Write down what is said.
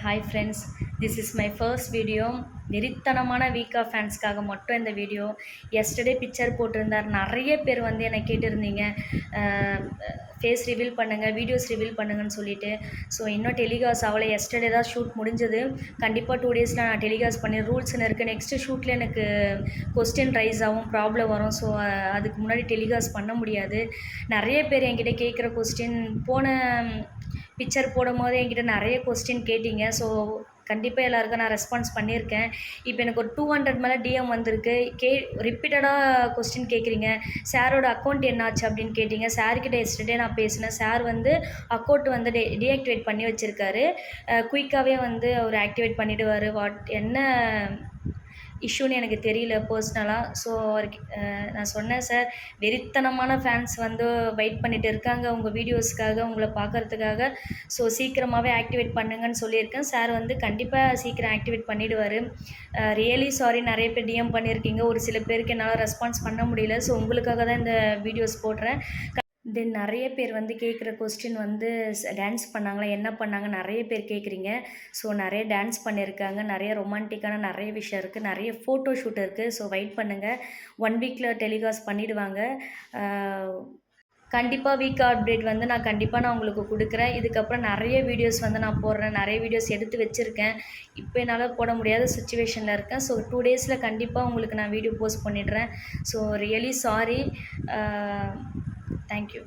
Hi friends, this is my first video. வெறித்தனமான வீக்கா ஃபேன்ஸ்க்காக மட்டும் இந்த வீடியோ. எஸ்டர்டே பிக்சர் போட்டிருந்தார். நிறைய பேர் வந்து என்னை கேட்டிருந்தீங்க, ஃபேஸ் ரிவீல் பண்ணுங்கள், வீடியோஸ் ரிவீல் பண்ணுங்கன்னு சொல்லிட்டு. ஸோ இன்னும் டெலிகாஸ்ட் ஆகலை. எஸ்டர்டே தான் ஷூட் முடிஞ்சது. கண்டிப்பாக 2 டேஸில் நான் டெலிகாஸ்ட் பண்ணி ரூல்ஸ்னு இருக்குது. நெக்ஸ்ட்டு ஷூட்டில் எனக்கு கொஸ்டின் ரைஸ் ஆகும், ப்ராப்ளம் வரும். ஸோ அதுக்கு முன்னாடி டெலிகாஸ்ட் பண்ண முடியாது. நிறைய பேர் என்கிட்ட கேட்குற கொஸ்டின், போன பிக்சர் போடும்போது என்கிட்ட நிறைய கொஸ்டின் கேட்டிங்க. ஸோ கண்டிப்பாக எல்லாருக்கும் நான் ரெஸ்பான்ஸ் பண்ணியிருக்கேன். இப்போ எனக்கு ஒரு 200 மேலே டிஎம் வந்திருக்கு. ரிப்பீட்டடாக கொஸ்டின் கேட்குறீங்க. சாரோட அக்கௌண்ட் என்னாச்சு அப்படின்னு கேட்டிங்க. சார்கிட்ட எஸ்டர்டே நான் பேசினேன். சார் வந்து அக்கௌண்ட் வந்து டீஆக்டிவேட் பண்ணி வச்சுருக்காரு. குயிக்காகவே வந்து அவர் ஆக்டிவேட் பண்ணிவிடுவார். என்ன இஷ்யூன்னு எனக்கு தெரியல பர்சனலாக. ஸோ அவருக்கு நான் சொன்னேன், சார் வெறித்தனமான ஃபேன்ஸ் வந்து வெயிட் பண்ணிகிட்டு இருக்காங்க உங்கள் வீடியோஸ்க்காக, உங்களை பார்க்குறதுக்காக. ஸோ சீக்கிரமாகவே ஆக்டிவேட் பண்ணுங்கன்னு சொல்லியிருக்கேன். சார் வந்து கண்டிப்பாக சீக்கிரம் ஆக்டிவேட் பண்ணிவிடுவார். ரியலி சாரி, நிறைய பேர் டிஎம் பண்ணியிருக்கீங்க. ஒரு சில பேருக்கு என்னால் ரெஸ்பான்ஸ் பண்ண முடியல. ஸோ உங்களுக்காக தான் இந்த வீடியோஸ் போடுறேன். தென் நிறைய பேர் வந்து கேட்குற கொஸ்டின் வந்து டான்ஸ் பண்ணாங்களா, என்ன பண்ணாங்க, நிறைய பேர் கேட்குறீங்க. ஸோ நிறைய டான்ஸ் பண்ணியிருக்காங்க, நிறைய ரொமான்டிக்கான நிறைய விஷயம் இருக்குது, நிறைய ஃபோட்டோ ஷூட் இருக்குது. ஸோ வெயிட் பண்ணுங்கள், 1 வீக்கில் டெலிகாஸ்ட் பண்ணிவிடுவாங்க. கண்டிப்பாக வீக் அப்டேட் வந்து நான் உங்களுக்கு கொடுக்குறேன். இதுக்கப்புறம் நிறைய வீடியோஸ் வந்து நான் போடுறேன். நிறைய வீடியோஸ் எடுத்து வச்சுருக்கேன். இப்போ என்னால் போட முடியாத சுச்சுவேஷனில் இருக்கேன். ஸோ 2 டேஸில் கண்டிப்பாக உங்களுக்கு நான் வீடியோ போஸ்ட் பண்ணிடுறேன். So really sorry. தேங்க்யூ.